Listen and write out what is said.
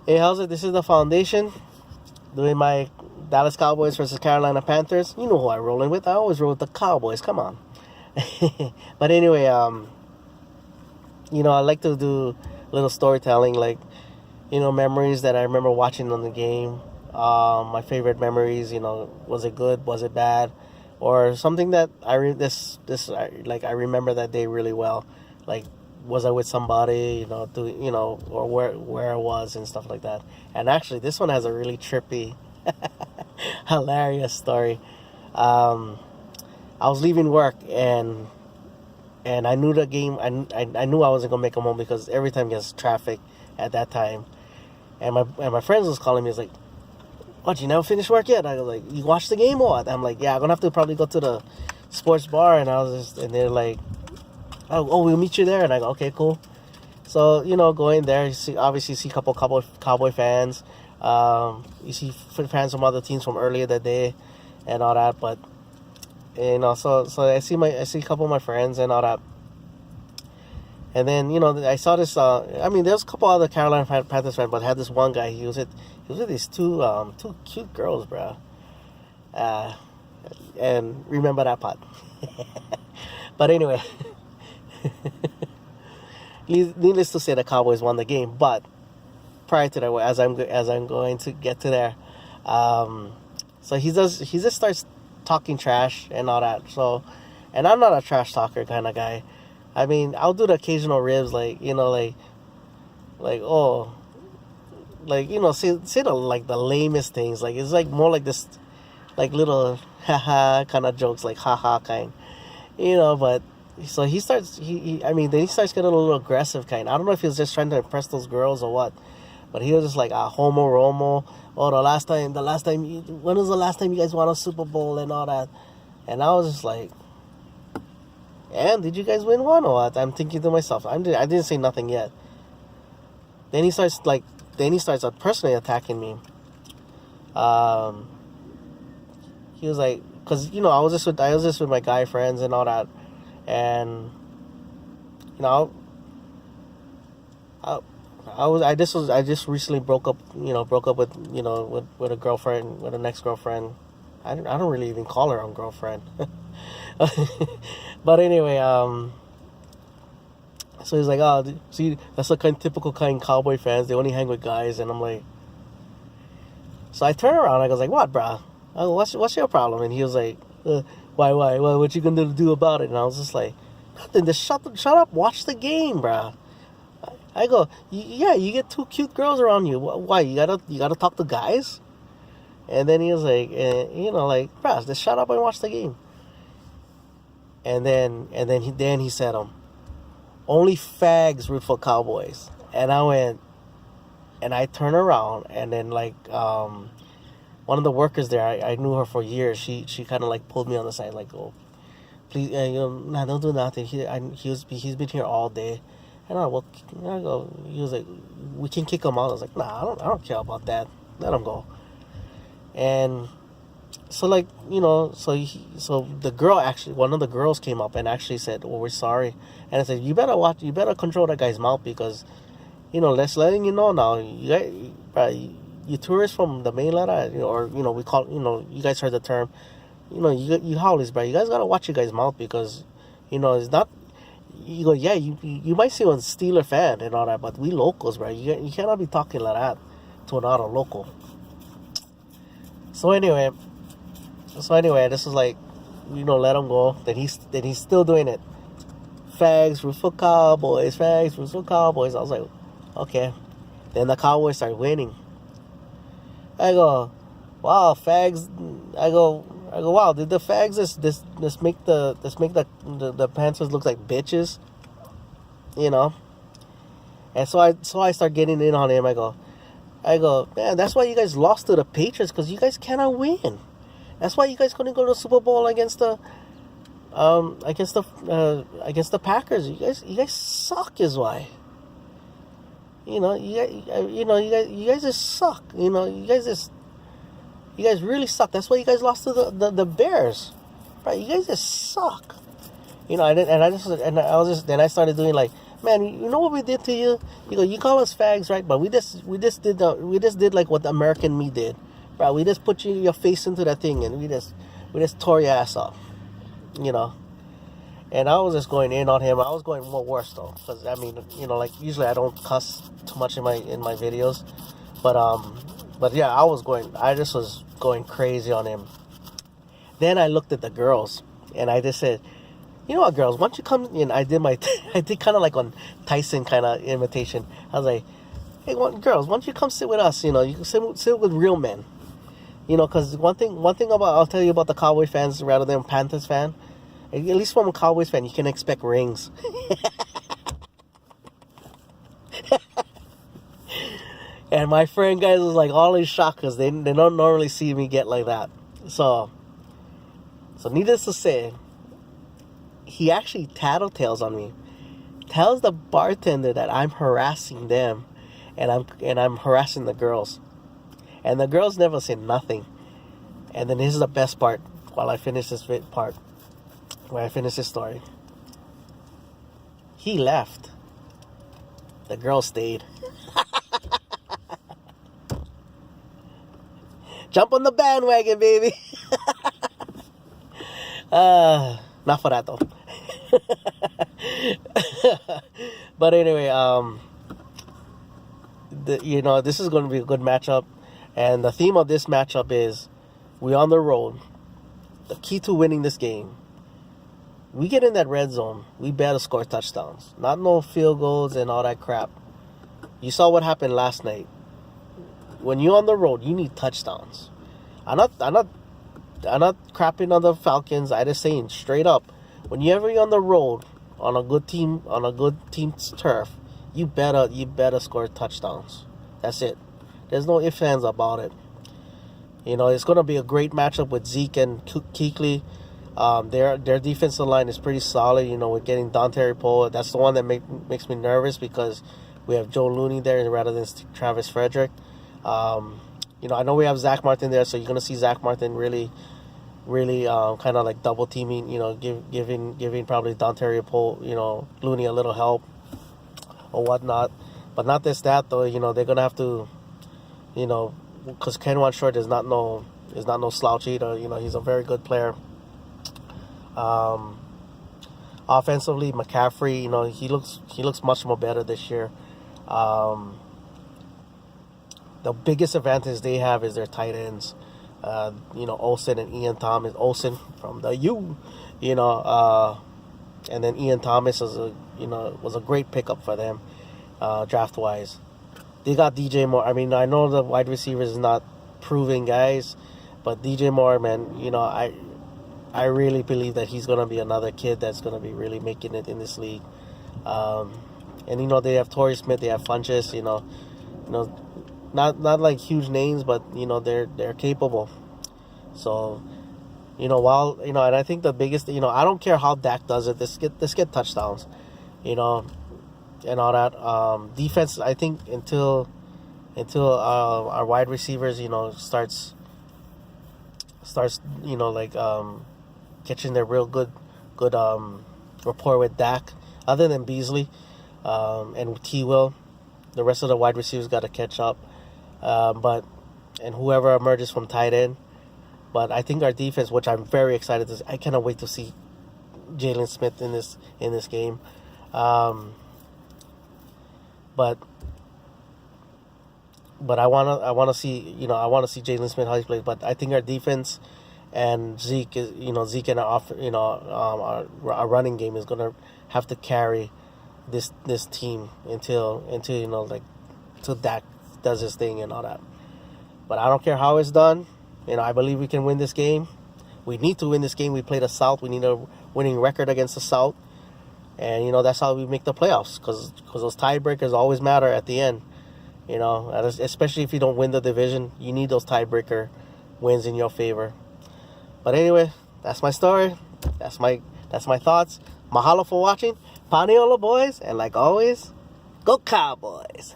Hey, how's it? This is the foundation doing my Dallas Cowboys versus Carolina Panthers. You know who I'm rolling with. I always roll with the Cowboys. Come on. But anyway, I like to do a little storytelling, like, memories that I remember watching on the game. My favorite memories, was it good? Was it bad? Or something that I remember that day really well. Like, was I with somebody, or where I was and stuff like that. And actually, this one has a really trippy, hilarious story. I was leaving work and I knew the game. I knew I wasn't gonna make it home because every time there's traffic at that time. And my friends was calling me. It's like, "What? You never finished work yet?" I was like, "You watched the game or what?" I'm like, "Yeah, I'm gonna have to probably go to the sports bar." And they're like, "Oh, we'll meet you there." And I go, "Okay, cool." So going there, obviously see a couple Cowboy fans. You see fans from other teams from earlier that day, and all that. But so I see a couple of my friends and all that. And then I saw this. There's a couple other Carolina Panthers fans, but I had this one guy. He was with these two cute girls, bro. And remember that part. But anyway, needless to say, the Cowboys won the game. But prior to that, as I'm going to get to there, so he just starts talking trash and all that. So, and I'm not a trash talker kind of guy. I mean, I'll do the occasional ribs, say the lamest things. Like, it's like more like this, like little haha kind of jokes, like haha kind, But so he starts, then he starts getting a little aggressive kind. I don't know if he was just trying to impress those girls or what, but he was just like a homo romo. Oh, when was the last time you guys won a Super Bowl and all that? And I was just like, and did you guys win one or what? I'm thinking to myself, I didn't say nothing yet. Then he starts personally attacking me. He was like, because I was just with my guy friends and all that, and I just recently broke up with with a girlfriend, with an ex-girlfriend. I don't really even call her a girlfriend. But anyway, so he's like, "Oh, see, that's the typical kind Cowboy fans. They only hang with guys." And I'm like, so I turn around. I was like, "What, bro? What's your problem?" And he was like, "Why? What you gonna do about it?" And I was just like, "Nothing. Just shut up. Watch the game, bro." I go, "Yeah, you get two cute girls around you. Why? You gotta talk to guys?" And then he was like, "Bro, just shut up and watch the game." And then he said, "Only fags root for Cowboys." And I went, and I turned around, and then one of the workers there, I knew her for years. She kind of like pulled me on the side, like, "Oh, please, nah, don't do nothing. He's been here all day." And I go, he was like, "We can kick him out." I was like, "Nah, I don't care about that. Let him go." And so so the girl, actually, one of the girls came up and actually said, "Oh, we're sorry." And I said, you better control that guy's mouth, because, letting you know now, you tourists from the mainland, we call, you guys heard the term, you howlies, bro. You guys gotta watch your guy's mouth, because, it's not, you go, yeah, you might see one Steeler fan and all that, but we locals, bro. You cannot be talking like that to another local. So anyway, this was like, let him go. Then he's still doing it. Fags root for Cowboys. Fags root for Cowboys. I was like, okay. Then the Cowboys started winning. I go, wow, fags. I go, wow. Did the fags just make the Panthers look like bitches? And so I start getting in on him. I go, man, that's why you guys lost to the Patriots, because you guys cannot win. That's why you guys couldn't go to the Super Bowl against the Packers. You guys suck, is why. You guys just suck. You guys really suck. That's why you guys lost to the Bears, right? You guys just suck. Then I started doing like man, you know what we did to you? You go, you call us fags, right? But we just did like what the American me did, bro. We just put your face into that thing, and we just tore your ass off, you know. And I was just going in on him. I was going more worse though, because I mean, you know, like usually I don't cuss too much in my videos, but yeah, I just was going crazy on him. Then I looked at the girls, and I just said, you know what, girls, why don't you come in? I did kind of like on Tyson kind of imitation. I was like, hey, girls, why don't you come sit with us? You know, you can sit with real men. You know, because one thing about, I'll tell you about the Cowboy fans rather than Panthers fan. At least from a Cowboys fan, you can expect rings. And my friend guys was like all in shock because they don't normally see me get like that. So needless to say, he actually tattletales on me. Tells the bartender that I'm harassing them, and I'm harassing the girls. And the girls never say nothing. And then this is the best part. While I finish this part, where I finish this story, he left. The girl stayed. Jump on the bandwagon, baby. Not for that though. But anyway, you know, this is going to be a good matchup, and the theme of this matchup is we on the road. The key to winning this game, we get in that red zone, we better score touchdowns, not no field goals and all that crap. You saw what happened last night. When you're on the road, you need touchdowns. I'm not crapping on the Falcons. I just saying straight up, whenever you're on the road on a good team's turf, you better score touchdowns. That's it. There's no ifs, ands about it. You know, it's going to be a great matchup with Zeke and Kuechly. Their defensive line is pretty solid. You know, we're getting Dante Poe. That's the one that makes me nervous because we have Joe Looney there rather than Travis Frederick. You know, I know we have Zach Martin there, so you're going to see Zach Martin really kind of like double teaming, you know, giving probably Dante Poe, you know, Looney a little help or whatnot. But not just that, though. You know, they're going to have to, you know, because Kenwan Short is not no slouch either. You know, he's a very good player. Offensively, McCaffrey, you know, he looks much more better this year. The biggest advantage they have is their tight ends. You know, Olsen and Ian Thomas. Olsen from the U, you know, and then Ian Thomas was a great pickup for them, draft wise. They got DJ Moore. I mean, I know the wide receivers is not proving guys, but DJ Moore, man, you know, I really believe that he's gonna be another kid that's gonna be really making it in this league. And you know, they have Torrey Smith, they have Funchess, you know, not like huge names, but you know, they're capable. So, you know, while you know, and I think the biggest, you know, I don't care how Dak does it. Let's get touchdowns, you know, and all that. Defense, I think until our wide receivers, you know, starts, you know, like catching their real good rapport with Dak. Other than Beasley and T. Will, the rest of the wide receivers got to catch up. And whoever emerges from tight end. But I think our defense, which I'm very excited to see, I cannot wait to see Jalen Smith in this game. But I wanna see, you know, I wanna see Jalen Smith how he plays. But I think our defense and Zeke and our running game is gonna have to carry this team until you know, like, till Dak does his thing and all that. But I don't care how it's done. You know, I believe we can win this game. We need to win this game. We play the South. We need a winning record against the South. And, you know, that's how we make the playoffs, because those tiebreakers always matter at the end. You know, especially if you don't win the division, you need those tiebreaker wins in your favor. But anyway, that's my story. That's my thoughts. Mahalo for watching. Paniola boys. And like always, go Cowboys.